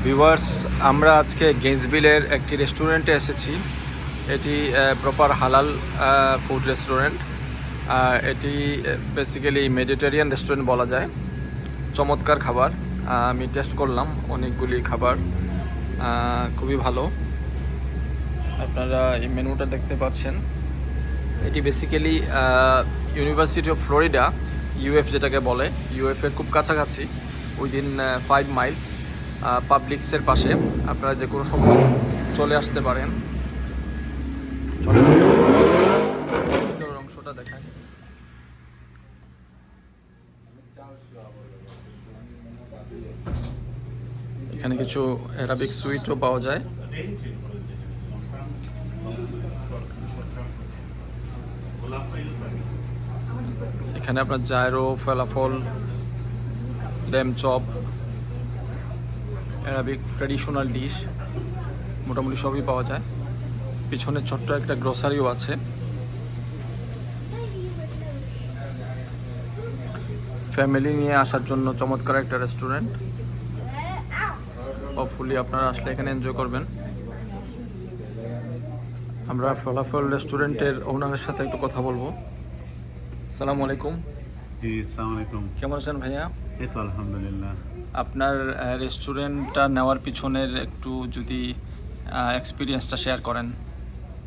Viewers, আমরা আজকে গেন্সভিলের একটি রেস্টুরেন্টে এসেছি। এটি প্রপার হালাল ফুড রেস্টুরেন্ট। এটি বেসিক্যালি মেডিটেরিয়ান রেস্টুরেন্ট বলা যায়। চমৎকার খাবার, আমি টেস্ট করলাম অনেকগুলি খাবার, খুবই ভালো। আপনারা এই মেনুটা দেখতে পাচ্ছেন। এটি basically university of Florida, UF যেটাকে বলে, ইউএফের খুব কাছাকাছি, উইদিন 5 মাইলস, পাবলিক্সের পাশে। আপনারা যে কোনো সময় চলে আসতে পারেন। ভিতরের অংশটা দেখায়। এখানে কিছু অ্যারাবিক সুইটও পাওয়া যায়। এখানে আপনার gyro, falafel, lamb chop, Arabic traditional dish মোটামুটি সবই পাওয়া যায়। পিছনে ছোট্ট একটা গ্রোসারিও আছে। ফ্যামিলি নিয়ে আসার জন্য চমৎকার একটা রেস্টুরেন্ট। হোপফুলি আপনারা আসলে এখানে এনজয় করবেন। আমরা ফলাফল রেস্টুরেন্টের ওনারের সাথে একটু কথা বলবো। আসসালামু আলাইকুম। জি, আসসালামু আলাইকুম। কেমন আছেন ভাইয়া? এই তো আলহামদুলিল্লাহ। আপনার রেস্টুরেন্টটা নেওয়ার পিছনের একটু যদি এক্সপিরিয়েন্সটা শেয়ার করেন।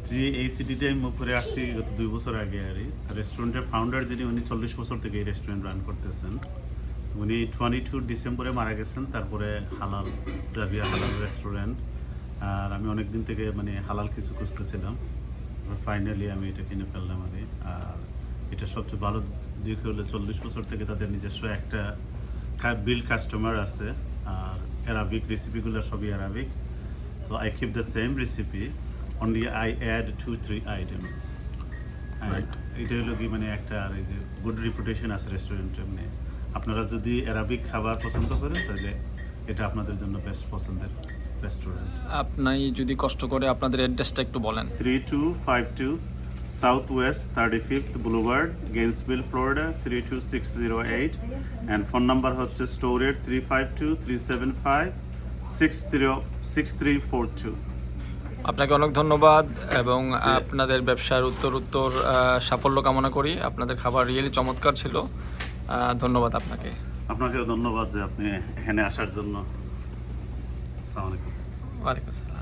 জি, এই সিটিতে আমি মুখ করে আসছি গত 2 বছর আগে। রেস্টুরেন্টের ফাউন্ডার যিনি, উনি 40 বছর থেকে এই রেস্টুরেন্ট রান করতেছেন। উনি 22 ডিসেম্বরে মারা গেছেন। তারপরে হালাল জাবিয়া হালাল রেস্টুরেন্ট। আর আমি অনেক দিন থেকে হালাল কিছু খুঁজতেছিলাম। ফাইনালি আমি এটা কিনে ফেললাম। আর এটা সবচেয়ে ভালো দিক হলো 40 বছর থেকে তাদের নিজস্ব একটা বিল্ড কাস্টমার আছে। আর অ্যারাবিক রেসিপিগুলো সবই Arabic. So I keep the same recipe, only I add 2-3 items. Right. এটা হলো কি একটা আর এই যে গুড রেপুটেশন আছে রেস্টুরেন্টে। আপনারা যদি অ্যারাবিক খাবার পছন্দ করেন তাহলে এটা আপনাদের জন্য বেস্ট পছন্দের রেস্টুরেন্ট। আপনি যদি কষ্ট করে আপনাদের অ্যাড্রেসটা একটু বলেন। 3252 south west 35th boulevard, Gainesville, Florida 32608, and phone number হচ্ছে স্টোরের 352-375-6342। আপনাকে অনেক ধন্যবাদ এবং আপনাদের ব্যবসার উত্তর সাফল্য কামনা করি। আপনাদের খাবার রিয়েলি চমৎকার ছিল। ধন্যবাদ আপনাকে। আপনাকেও ধন্যবাদ যে আপনি এখানে আসার জন্য। আসসালামু আলাইকুম। ওয়ালাইকুম আসসালাম।